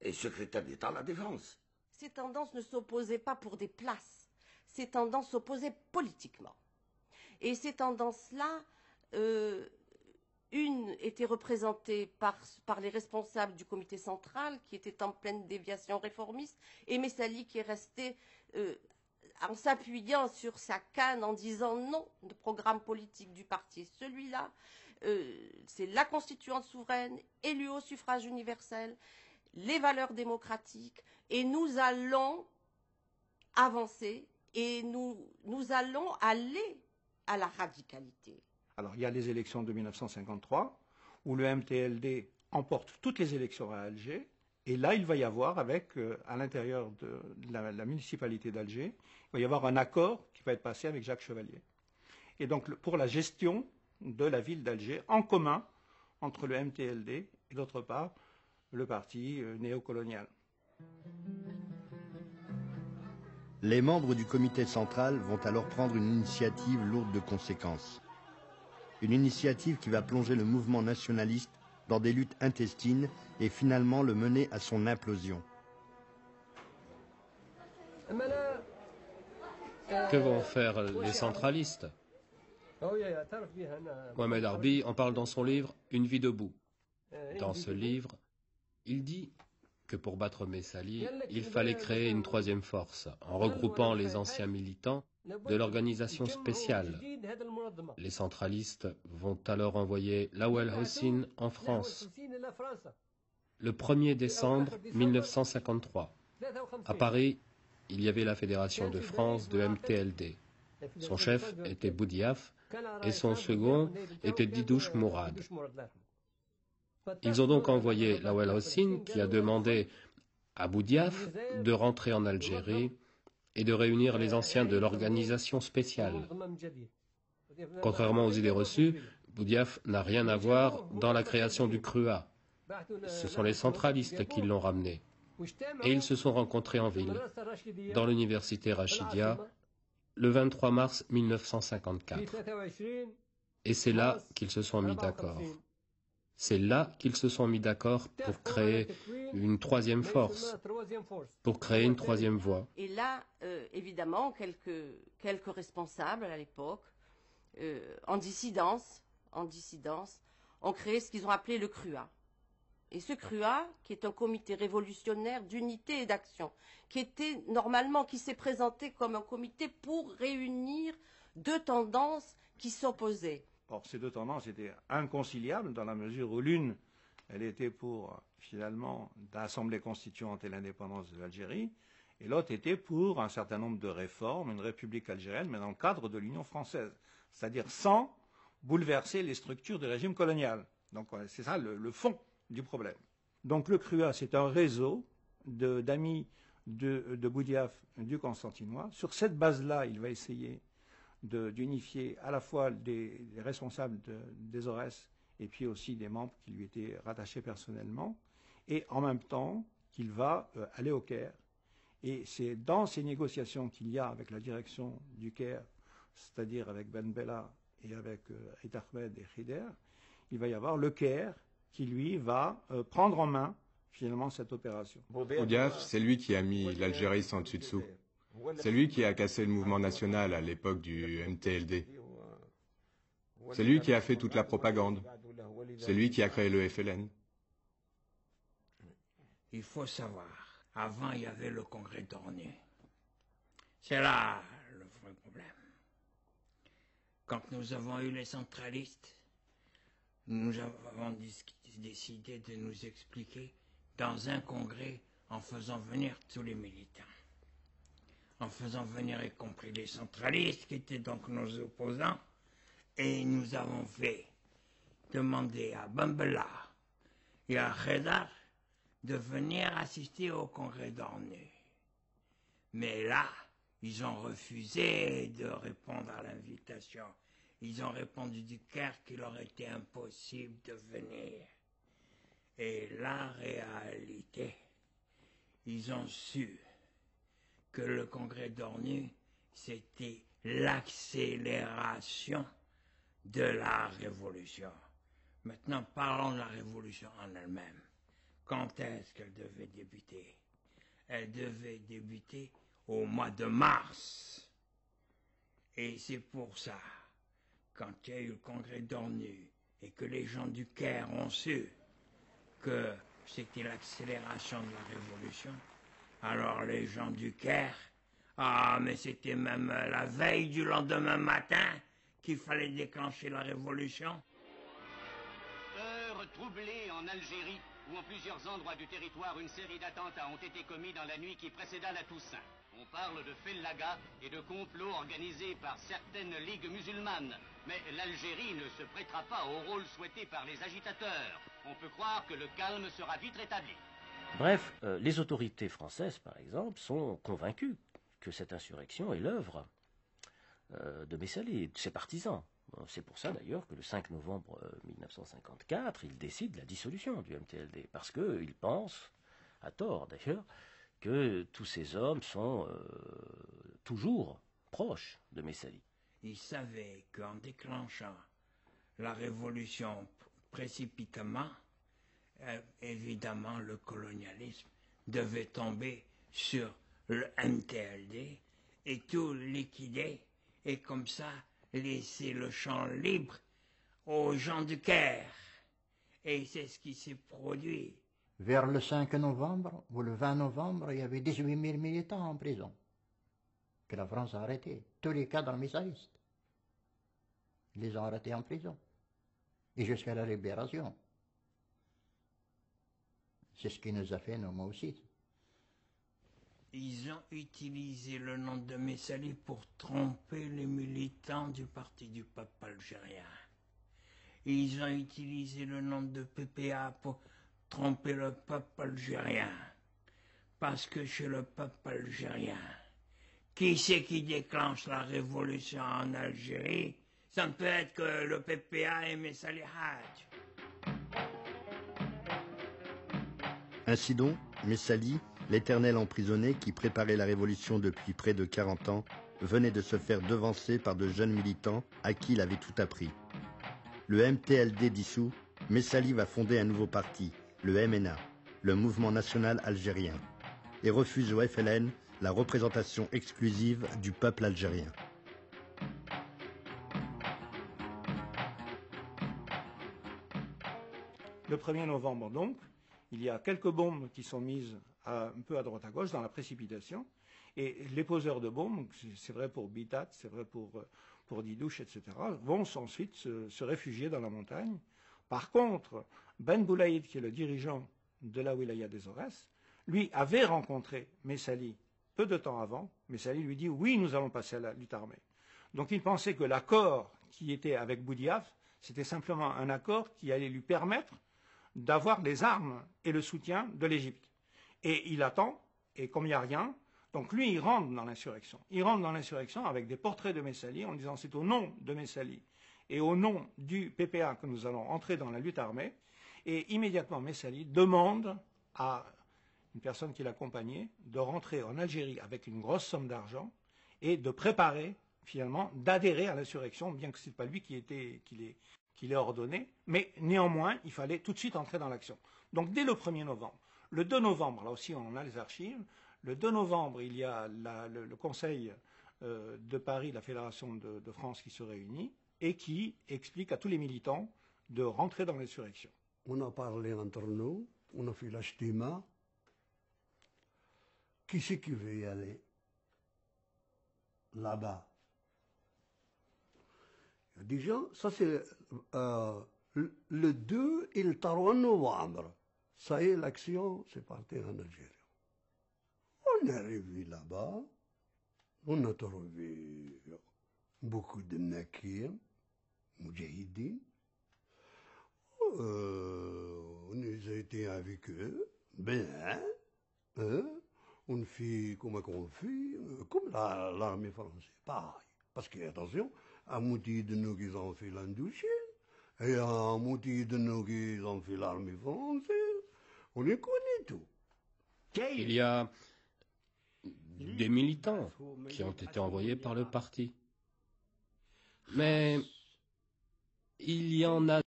et secrétaire d'État à la Défense. Ces tendances ne s'opposaient pas pour des places, ces tendances s'opposaient politiquement. Et ces tendances-là, une était représentée par les responsables du comité central, qui étaient en pleine déviation réformiste, et Messali qui est resté en s'appuyant sur sa canne en disant non, le programme politique du parti, celui-là, c'est la constituante souveraine, élue au suffrage universel, les valeurs démocratiques, et nous allons avancer, et nous allons aller à la radicalité. Alors, il y a les élections de 1953, où le MTLD emporte toutes les élections à Alger, et là, il va y avoir, à l'intérieur de la municipalité d'Alger, il va y avoir un accord qui va être passé avec Jacques Chevalier. Et donc, pour la gestion de la ville d'Alger, en commun, entre le MTLD et, d'autre part, le parti néocolonial. Les membres du comité central vont alors prendre une initiative lourde de conséquences. Une initiative qui va plonger le mouvement nationaliste dans des luttes intestines et finalement le mener à son implosion. Que vont faire les centralistes? Mohamed Harbi en parle dans son livre « Une vie debout ». Dans ce livre, il dit que pour battre Messali, il fallait créer une troisième force, en regroupant les anciens militants de l'organisation spéciale. Les centralistes vont alors envoyer Lawel Hossein en France. Le 1er décembre 1953, à Paris, il y avait la Fédération de France de MTLD. Son chef était Boudiaf et son second était Didouche Mourad. Ils ont donc envoyé Lawel Hossein qui a demandé à Boudiaf de rentrer en Algérie et de réunir les anciens de l'organisation spéciale. Contrairement aux idées reçues, Boudiaf n'a rien à voir dans la création du CRUA. Ce sont les centralistes qui l'ont ramené. Et ils se sont rencontrés en ville, dans l'université Rachidia, le 23 mars 1954. Et c'est là qu'ils se sont mis d'accord. C'est là qu'ils se sont mis d'accord pour créer une troisième force, pour créer une troisième voie. Et là, évidemment, quelques responsables à l'époque, en dissidence, ont créé ce qu'ils ont appelé le CRUA. Et ce CRUA, qui est un comité révolutionnaire d'unité et d'action, qui s'est présenté comme un comité pour réunir deux tendances qui s'opposaient. Or, ces deux tendances étaient inconciliables dans la mesure où l'une, elle était pour, finalement, l'Assemblée constituante et l'indépendance de l'Algérie, et l'autre était pour un certain nombre de réformes, une république algérienne, mais dans le cadre de l'Union française, c'est-à-dire sans bouleverser les structures du régime colonial. Donc, c'est ça le fond du problème. Donc, le CRUA, c'est un réseau d'amis de Boudiaf du Constantinois. Sur cette base-là, il va essayer d'unifier à la fois les responsables des ORS et puis aussi des membres qui lui étaient rattachés personnellement, et en même temps qu'il va aller au Caire. Et c'est dans ces négociations qu'il y a avec la direction du Caire, c'est-à-dire avec Ben Bella et avec Eid Ahmed et Khider, il va y avoir le Caire qui, lui, va prendre en main finalement cette opération. Boudiaf, c'est lui qui a mis l'Algérie sans dessus-dessous. C'est lui qui a cassé le mouvement national à l'époque du MTLD. C'est lui qui a fait toute la propagande. C'est lui qui a créé le FLN. Il faut savoir, avant il y avait le congrès d'Ornay. C'est là le vrai problème. Quand nous avons eu les centralistes, nous avons décidé de nous expliquer dans un congrès en faisant venir tous les militants. En faisant venir y compris les centralistes qui étaient donc nos opposants, et nous avons fait demander à Bambela et à Khedar de venir assister au congrès d'Ornay. Mais là, ils ont refusé de répondre à l'invitation. Ils ont répondu du Caire qu'il leur était impossible de venir. Et la réalité, ils ont su que le congrès d'Ornay, c'était l'accélération de la révolution. Maintenant, parlons de la révolution en elle-même. Quand est-ce qu'elle devait débuter? Elle devait débuter au mois de mars. Et c'est pour ça, quand il y a eu le congrès d'ONU et que les gens du Caire ont su que c'était l'accélération de la révolution, alors les gens du Caire, mais c'était même la veille du lendemain matin qu'il fallait déclencher la révolution. Heure troublée en Algérie, où en plusieurs endroits du territoire une série d'attentats ont été commis dans la nuit qui précéda la Toussaint. On parle de fellaga et de complots organisés par certaines ligues musulmanes. Mais l'Algérie ne se prêtera pas au rôle souhaité par les agitateurs. On peut croire que le calme sera vite rétabli. Bref, les autorités françaises, par exemple, sont convaincues que cette insurrection est l'œuvre de Messali et de ses partisans. C'est pour ça d'ailleurs que le 5 novembre 1954, ils décident la dissolution du MTLD, parce qu'ils pensent, à tort d'ailleurs, que tous ces hommes sont toujours proches de Messali. Ils savaient qu'en déclenchant la révolution précipitamment, évidemment le colonialisme devait tomber sur le MTLD et tout liquider, et comme ça laisser le champ libre aux gens du Caire. Et c'est ce qui s'est produit. Vers le 5 novembre ou le 20 novembre, il y avait 18 000 militants en prison, que la France a arrêtés. Tous les cadres messalistes. Ils les ont arrêtés en prison. Et jusqu'à la libération. C'est ce qui nous a fait, nous, moi aussi. Ils ont utilisé le nom de Messali pour tromper les militants du Parti du peuple algérien. Ils ont utilisé le nom de PPA pour tromper le peuple algérien. Parce que chez le peuple algérien, qui c'est qui déclenche la révolution en Algérie? Ça ne peut être que le PPA et Messali Hadj. Ainsi donc, Messali, l'éternel emprisonné qui préparait la révolution depuis près de 40 ans, venait de se faire devancer par de jeunes militants à qui il avait tout appris. Le MTLD dissous, Messali va fonder un nouveau parti, le MNA, le Mouvement National Algérien, et refuse au FLN la représentation exclusive du peuple algérien. Le 1er novembre, donc, il y a quelques bombes qui sont mises un peu à droite à gauche dans la précipitation. Et les poseurs de bombes, c'est vrai pour Bitat, c'est vrai pour Didouche, etc., vont ensuite se réfugier dans la montagne. Par contre, Ben Boulaïd, qui est le dirigeant de la wilaya des Aurès, lui avait rencontré Messali peu de temps avant. Messali lui dit « Oui, nous allons passer à la lutte armée ». Donc il pensait que l'accord qui était avec Boudiaf, c'était simplement un accord qui allait lui permettre d'avoir les armes et le soutien de l'Égypte. Et il attend, et comme il n'y a rien, donc lui, il rentre dans l'insurrection. Il rentre dans l'insurrection avec des portraits de Messali en disant c'est au nom de Messali et au nom du PPA que nous allons entrer dans la lutte armée. Et immédiatement, Messali demande à une personne qui l'accompagnait de rentrer en Algérie avec une grosse somme d'argent et de préparer, finalement, d'adhérer à l'insurrection, bien que ce n'est pas lui qui l'ait ordonné, mais néanmoins, il fallait tout de suite entrer dans l'action. Donc dès le 1er novembre, le 2 novembre, là aussi on a les archives, le 2 novembre, il y a le Conseil de Paris, la Fédération de France qui se réunit et qui explique à tous les militants de rentrer dans l'insurrection. On a parlé entre nous, on a fait l'ajtima. Qui c'est qui veut y aller là-bas? Il y a des gens, ça c'est le 2 et le 3 novembre. Ça y est, l'action, c'est parti en Algérie. On est arrivé là-bas, on a trouvé beaucoup de nakir, moudjahidines. On a été avec eux, bien, on fait comme on fait, comme l'armée française, pareil. Parce que, attention, à moitié de nous qui ont fait l'Indochine, et à moitié de nous qui ont fait l'armée française, on les connaît tout. Il y a des militants qui ont été envoyés par le parti. Mais il y en a